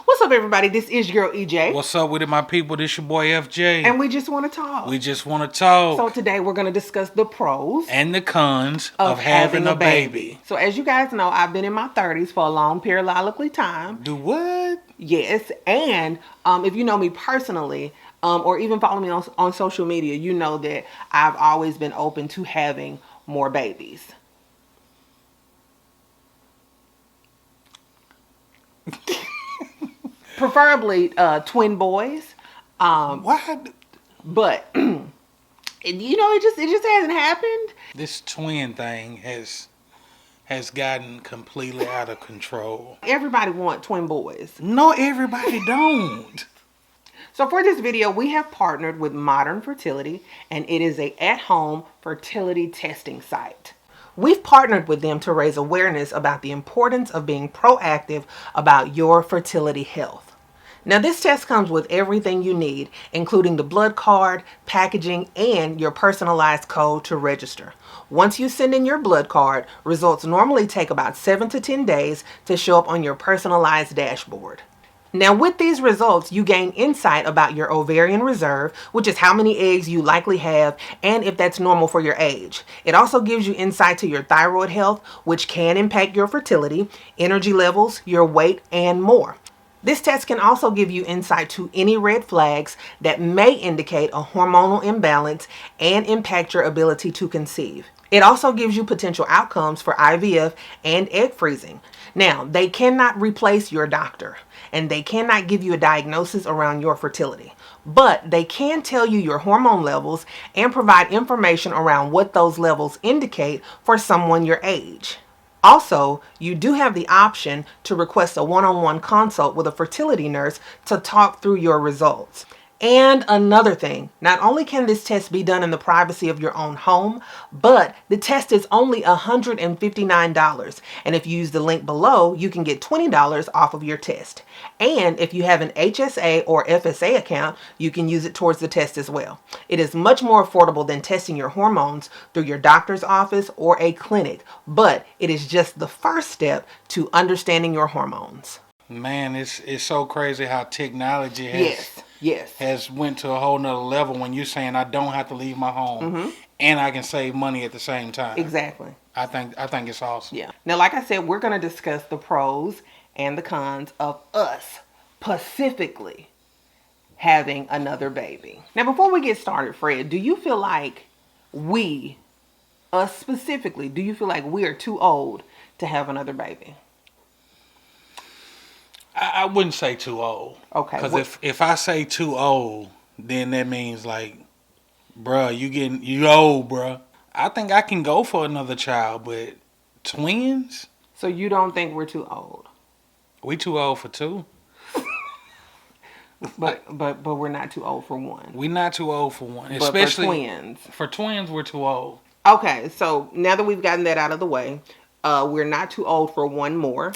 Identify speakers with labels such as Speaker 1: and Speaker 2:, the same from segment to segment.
Speaker 1: What's up, everybody? This is your girl, EJ.
Speaker 2: What's up with it, my people? This your boy, FJ.
Speaker 1: And we just want to talk.
Speaker 2: We just want to talk.
Speaker 1: So today we're going to discuss the pros
Speaker 2: and the cons of having a baby.
Speaker 1: So as you guys know, I've been in my 30s for a long periodically time.
Speaker 2: Do what?
Speaker 1: Yes. And if you know me personally, or even follow me on social media, you know that I've always been open to having more babies. Preferably twin boys.
Speaker 2: What?
Speaker 1: But it just hasn't happened.
Speaker 2: This twin thing has gotten completely out of control.
Speaker 1: Everybody want twin boys.
Speaker 2: No, everybody don't.
Speaker 1: So for this video, we have partnered with Modern Fertility, and it is a at-home fertility testing site. We've partnered with them to raise awareness about the importance of being proactive about your fertility health. Now, this test comes with everything you need, including the blood card, packaging, and your personalized code to register. Once you send in your blood card, results normally take about 7 to 10 days to show up on your personalized dashboard. Now, with these results, you gain insight about your ovarian reserve, which is how many eggs you likely have and if that's normal for your age. It also gives you insight to your thyroid health, which can impact your fertility, energy levels, your weight, and more. This test can also give you insight to any red flags that may indicate a hormonal imbalance and impact your ability to conceive. It also gives you potential outcomes for IVF and egg freezing. Now, they cannot replace your doctor, and they cannot give you a diagnosis around your fertility, but they can tell you your hormone levels and provide information around what those levels indicate for someone your age. Also, you do have the option to request a one-on-one consult with a fertility nurse to talk through your results. And another thing, not only can this test be done in the privacy of your own home, but the test is only $159. And if you use the link below, you can get $20 off of your test. And if you have an HSA or FSA account, you can use it towards the test as well. It is much more affordable than testing your hormones through your doctor's office or a clinic, but it is just the first step to understanding your hormones.
Speaker 2: Man, it's so crazy how technology has went to a whole nother level when you're saying I don't have to leave my home and I can save money at the same time.
Speaker 1: Exactly.
Speaker 2: I think it's awesome.
Speaker 1: Yeah. Now, like I said, we're going to discuss the pros and the cons of us specifically having another baby. Now, before we get started, Fred, do you feel like us specifically, do you feel like we are too old to have another baby?
Speaker 2: I wouldn't say too old.
Speaker 1: Okay.
Speaker 2: Because if I say too old, then that means like, bruh, you old, bruh. I think I can go for another child, but twins?
Speaker 1: So you don't think we're too old?
Speaker 2: We too old for two.
Speaker 1: But we're not too old for one.
Speaker 2: We're not too old for one.
Speaker 1: But
Speaker 2: Especially
Speaker 1: for twins.
Speaker 2: For twins, we're too old.
Speaker 1: Okay, so now that we've gotten that out of the way, we're not too old for one more.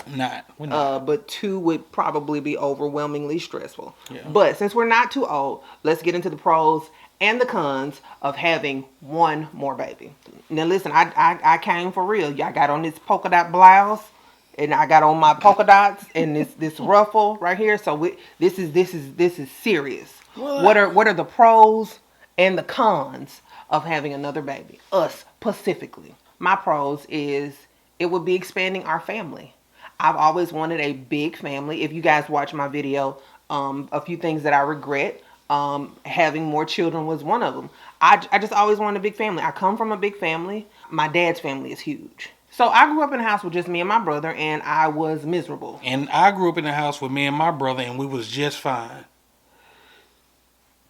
Speaker 2: We're not.
Speaker 1: But two would probably be overwhelmingly stressful.
Speaker 2: Yeah.
Speaker 1: But since we're not too old, let's get into the pros and the cons of having one more baby. Now listen, I came for real. I got on this polka dot blouse, and I got on my polka dots and this ruffle right here. So this is serious.
Speaker 2: Well,
Speaker 1: What are the pros and the cons of having another baby? Us specifically. My pros is it would be expanding our family. I've always wanted a big family. If you guys watch my video, a few things that I regret, having more children was one of them. I just always wanted a big family. I come from a big family. My dad's family is huge. So I grew up in a house with just me and my brother, and I was miserable.
Speaker 2: And I grew up in a house with me and my brother, and we was just fine.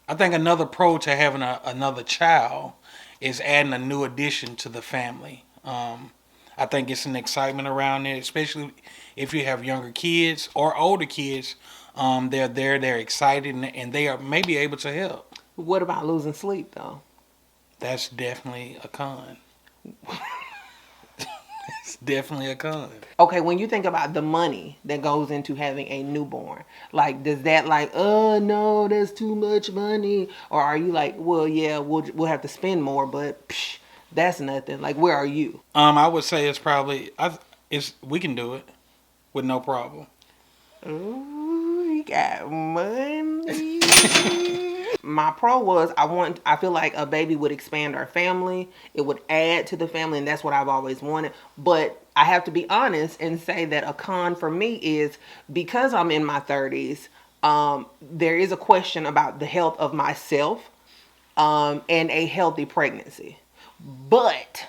Speaker 2: I think another pro to having another child is adding a new addition to the family. I think it's an excitement around it, especially if you have younger kids or older kids. They're there, they're excited, and they are maybe able to help.
Speaker 1: What about losing sleep, though?
Speaker 2: That's definitely a con. It's definitely a con.
Speaker 1: Okay, when you think about the money that goes into having a newborn, like, does that like, oh no, that's too much money? Or are you like, well, yeah, we'll have to spend more, but psh, that's nothing. Like, where are you?
Speaker 2: I would say it's probably we can do it with no problem.
Speaker 1: Ooh, got money. My pro was I feel like a baby would expand our family. It would add to the family, and that's what I've always wanted. But I have to be honest and say that a con for me is because I'm in my 30s, there is a question about the health of myself and a healthy pregnancy. But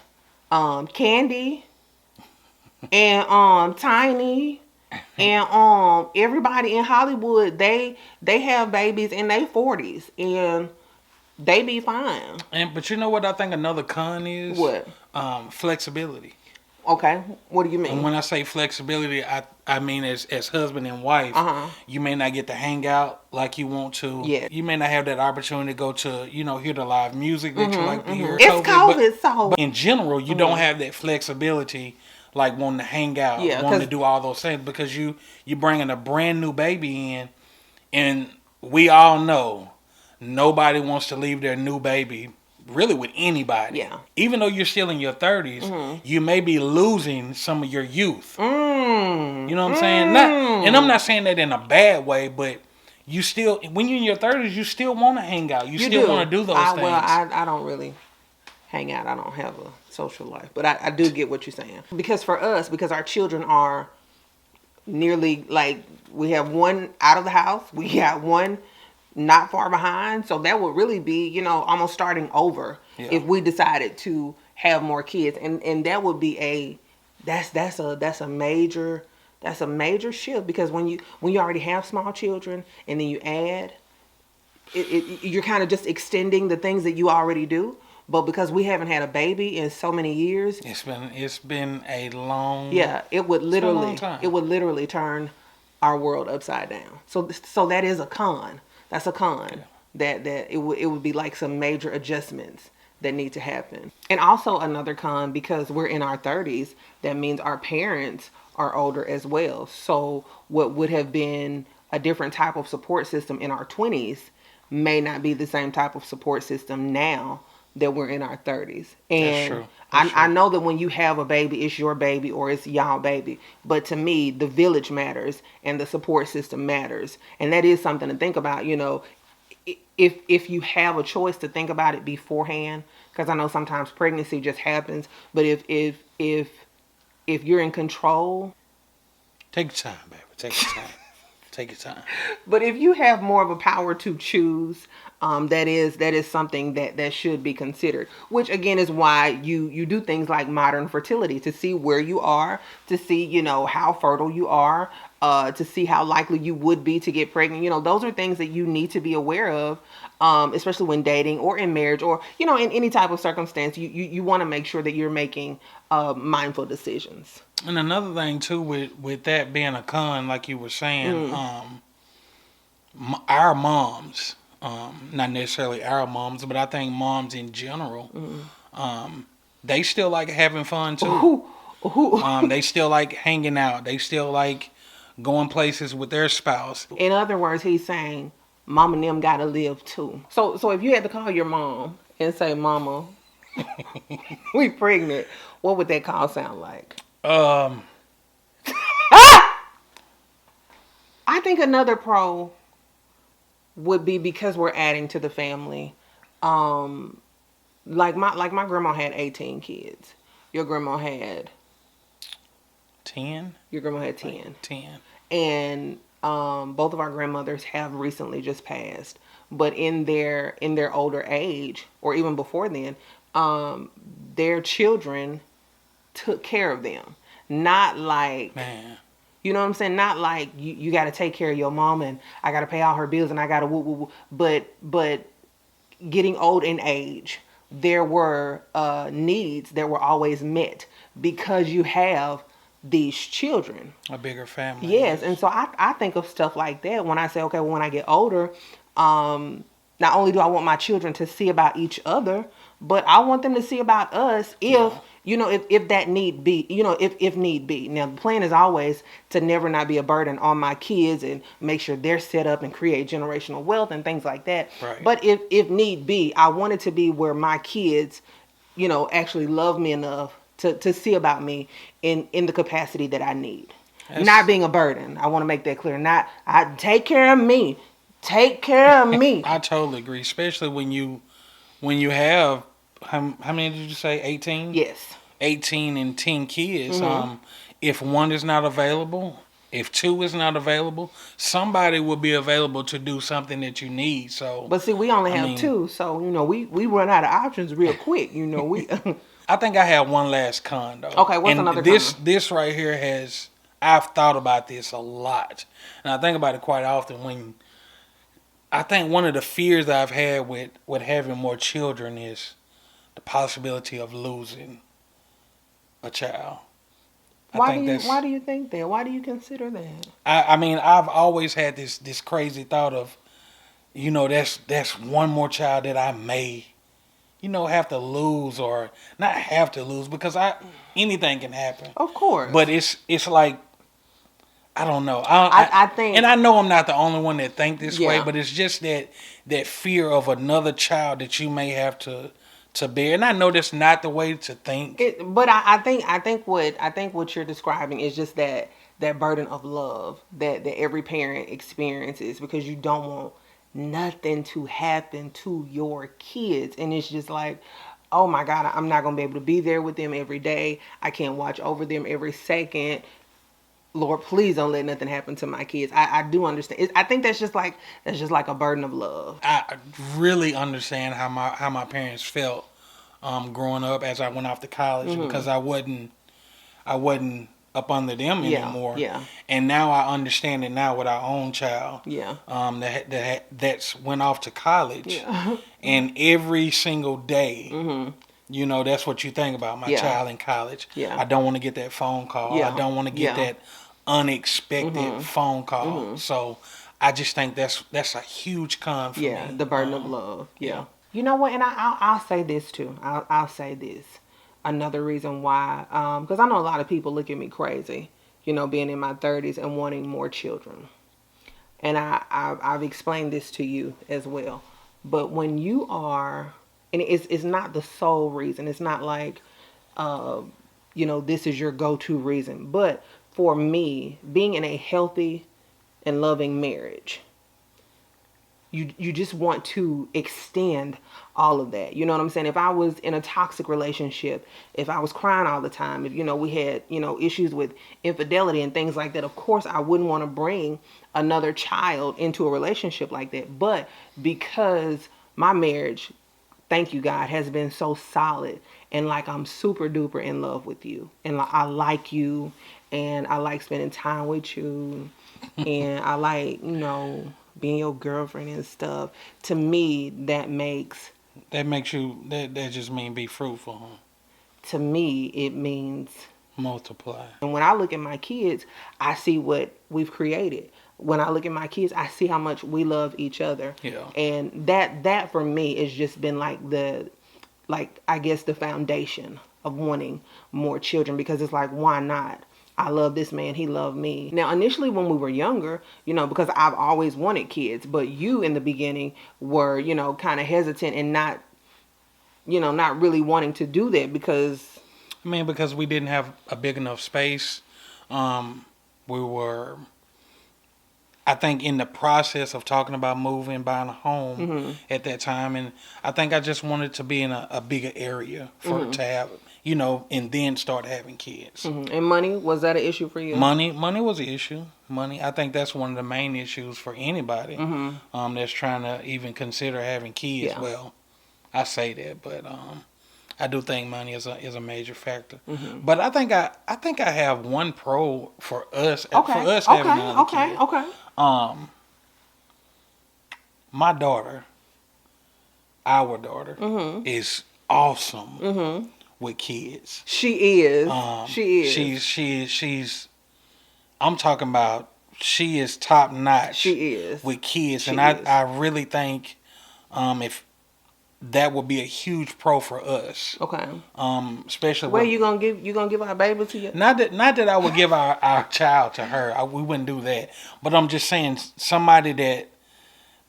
Speaker 1: Candy and Tiny and everybody in Hollywood, they have babies in their 40s and they be fine.
Speaker 2: But you know what I think another con is?
Speaker 1: What?
Speaker 2: Flexibility.
Speaker 1: Okay, what do you mean?
Speaker 2: And when I say flexibility, I mean as husband and wife, you may not get to hang out like you want to.
Speaker 1: Yeah.
Speaker 2: You may not have that opportunity to go to, hear the live music that you like to hear.
Speaker 1: It's COVID,
Speaker 2: but in general, you don't have that flexibility like wanting to hang out, wanting to do all those things because you bringing a brand new baby in, and we all know nobody wants to leave their new baby really with anybody.
Speaker 1: Yeah.
Speaker 2: Even though you're still in your 30s, you may be losing some of your youth. You know what I'm saying? And I'm not saying that in a bad way, but you still, when you're in your 30s, you still want to hang out. You still want to do those things.
Speaker 1: Well, I don't really hang out. I don't have a social life, but I do get what you're saying. Because for us, because our children are nearly like, we have one out of the house, we got one not far behind, so that would really be almost starting over if we decided to have more kids, and that would be that's a major shift, because when you already have small children and then you add you're kind of just extending the things that you already do. But because we haven't had a baby in so many years,
Speaker 2: it's been a long
Speaker 1: it would literally turn our world upside down. So that is a con. That's a con. That it would be like some major adjustments that need to happen. And also another con, because we're in our 30s, that means our parents are older as well. So what would have been a different type of support system in our 20s may not be the same type of support system now that we're in our 30s. And
Speaker 2: That's true.
Speaker 1: I know that when you have a baby, it's your baby or it's y'all baby. But to me, the village matters and the support system matters. And that is something to think about, if you have a choice to think about it beforehand, because I know sometimes pregnancy just happens. But if you're in control,
Speaker 2: take your time, baby. Take your time. Take your time.
Speaker 1: But if you have more of a power to choose, that is something that should be considered. Which again is why you do things like modern fertility, to see where you are, to see how fertile you are, to see how likely you would be to get pregnant. Those are things that you need to be aware of, especially when dating or in marriage or in any type of circumstance. You want to make sure that you're making mindful decisions.
Speaker 2: And another thing too, with that being a con, like you were saying, our moms, not necessarily our moms, but I think moms in general, they still like having fun too. They still like hanging out. They still like going places with their spouse.
Speaker 1: In other words, he's saying, mom and them gotta live too. So if you had to call your mom and say, Mama, we pregnant, what would that call sound like? I think another pro would be, because we're adding to the family. Like my grandma had 18 kids. Your grandma had
Speaker 2: 10.
Speaker 1: Your grandma had 10.
Speaker 2: Like 10.
Speaker 1: And both of our grandmothers have recently just passed. But in their older age, or even before then, their children took care of them. Not like,
Speaker 2: man,
Speaker 1: you know what I'm saying? Not like you got to take care of your mom and I got to pay all her bills and I got to woo woo woo. But getting old in age, there were needs that were always met because you have these children.
Speaker 2: A bigger family.
Speaker 1: Yes, and so I think of stuff like that when I say, okay, well, when I get older, not only do I want my children to see about each other, but I want them to see about us if that need be, if need be. Now, the plan is always to never not be a burden on my kids and make sure they're set up and create generational wealth and things like that.
Speaker 2: Right.
Speaker 1: But if need be, I want it to be where my kids, actually love me enough to see about me in the capacity that I need. Not being a burden. I want to make that clear. Not, I take care of me. Take care of me.
Speaker 2: I totally agree, especially when you have how many did you say? 18?
Speaker 1: Yes.
Speaker 2: 18 and 10 kids. If one is not available, if two is not available, somebody will be available to do something that you need. So,
Speaker 1: but see, we only have two, so we run out of options real quick. We.
Speaker 2: I think I have one last con though.
Speaker 1: Okay, what's another con?
Speaker 2: This right here I've thought about this a lot, and I think about it quite often. When I think one of the fears that I've had with having more children is the possibility of losing a child.
Speaker 1: Why do you think that? Why do you consider that?
Speaker 2: I mean, I've always had this crazy thought of, that's one more child that I may, have to lose, or not have to lose, because anything can happen.
Speaker 1: Of course.
Speaker 2: But it's like, I don't know.
Speaker 1: I think,
Speaker 2: and I know I'm not the only one that think this way,
Speaker 1: Yeah.
Speaker 2: but it's just that fear of another child that you may have to bear. And I know that's not the way to think.
Speaker 1: But I think what you're describing is just that burden of love that every parent experiences, because you don't want nothing to happen to your kids, and it's just like, oh my God, I'm not gonna be able to be there with them every day. I can't watch over them every second. Lord, please don't let nothing happen to my kids. I do understand. I think that's just like a burden of love.
Speaker 2: I really understand how my parents felt growing up as I went off to college, because I wasn't up under them anymore.
Speaker 1: Yeah.
Speaker 2: And now I understand it now with our own child.
Speaker 1: Yeah.
Speaker 2: That's went off to college.
Speaker 1: Yeah.
Speaker 2: And every single day, that's what you think about my child in college.
Speaker 1: Yeah.
Speaker 2: I don't want to get that phone call.
Speaker 1: Yeah.
Speaker 2: I don't want to get that unexpected phone call. So I just think that's a huge con for me.
Speaker 1: Yeah, the burden of love. Yeah. You know what? And I'll say this too. I'll say this. Another reason why, because I know a lot of people look at me crazy, being in my 30s and wanting more children. And I've explained this to you as well. But when you are, and it's not the sole reason. It's not like, this is your go-to reason. But for me, being in a healthy and loving marriage, you just want to extend all of that. You know what I'm saying? If I was in a toxic relationship, if I was crying all the time, if, we had, issues with infidelity and things like that, of course I wouldn't want to bring another child into a relationship like that. But because my marriage, thank you God, has been so solid, and like I'm super duper in love with you, and like I like you, and I like spending time with you, and I like, being your girlfriend and stuff. To me, that
Speaker 2: just mean be fruitful, huh?
Speaker 1: To me, it means
Speaker 2: multiply.
Speaker 1: And when I look at my kids, I see what we've created. When I look at my kids, I see how much we love each other.
Speaker 2: Yeah.
Speaker 1: And that for me has just been like I guess the foundation of wanting more children, because it's like, why not? I love this man, he loved me. Now, initially when we were younger, because I've always wanted kids, but you in the beginning were, kind of hesitant and not really wanting to do that because
Speaker 2: we didn't have a big enough space. We were, I think, in the process of talking about moving, buying a home at that time. And I think I just wanted to be in a bigger area for to have, and then start having kids.
Speaker 1: And money, was that an issue for you?
Speaker 2: Money was an issue. Money, I think that's one of the main issues for anybody that's trying to even consider having kids. Yeah. Well, I say that, but I do think money is a major factor. But I think I have one pro for us.
Speaker 1: Okay.
Speaker 2: For us having another kid.
Speaker 1: Okay.
Speaker 2: My daughter, our daughter, is awesome with kids.
Speaker 1: She is.
Speaker 2: She's. I'm talking about. She is top notch.
Speaker 1: She is
Speaker 2: with kids, and I really think, if that would be a huge pro for us.
Speaker 1: Okay.
Speaker 2: Especially.
Speaker 1: Well, you gonna give our baby to you?
Speaker 2: Not that I would give our child to her. We wouldn't do that. But I'm just saying, somebody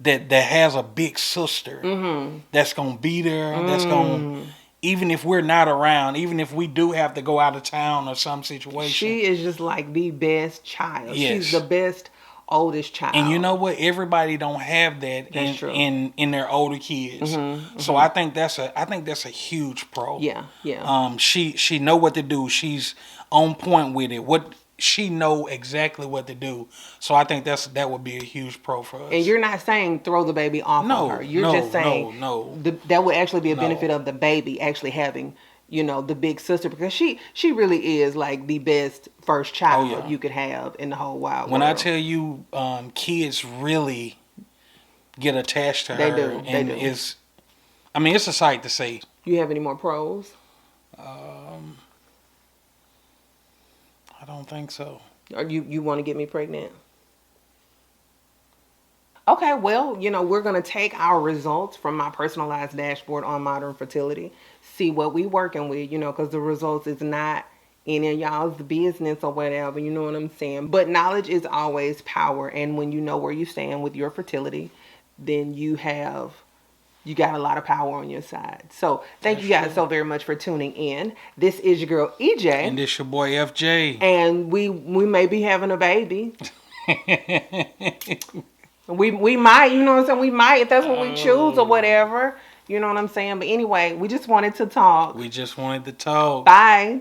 Speaker 2: that has a big sister that's gonna be there. That's gonna, even if we're not around, even if we do have to go out of town or some situation.
Speaker 1: She is just like the best child.
Speaker 2: Yes.
Speaker 1: She's the best oldest child.
Speaker 2: And you know what? Everybody don't have that in their older kids. So I think that's a huge pro.
Speaker 1: Yeah.
Speaker 2: She know what to do. She's on point with it. She know exactly what to do. So I think that would be a huge pro for us.
Speaker 1: And you're not saying throw the baby off of her. You're just saying that would actually be a benefit of the baby actually having, the big sister, because she really is like the best first child you could have in the whole wide world.
Speaker 2: When I tell you, kids really get attached to her.
Speaker 1: They do.
Speaker 2: It's a sight to see.
Speaker 1: You have any more pros?
Speaker 2: I don't think so.
Speaker 1: Or you want to get me pregnant? Okay, well, we're going to take our results from my personalized dashboard on Modern Fertility, see what we working with, because the results is not any of y'all's business or whatever, you know what I'm saying? But knowledge is always power, and when you know where you stand with your fertility, then you got a lot of power on your side. So thank you guys so very much for tuning in. This is your girl EJ.
Speaker 2: And this your boy FJ.
Speaker 1: And we may be having a baby. we might, you know what I'm saying? We might, if that's what we choose or whatever. You know what I'm saying? But anyway, we just wanted to talk.
Speaker 2: We just wanted to talk.
Speaker 1: Bye.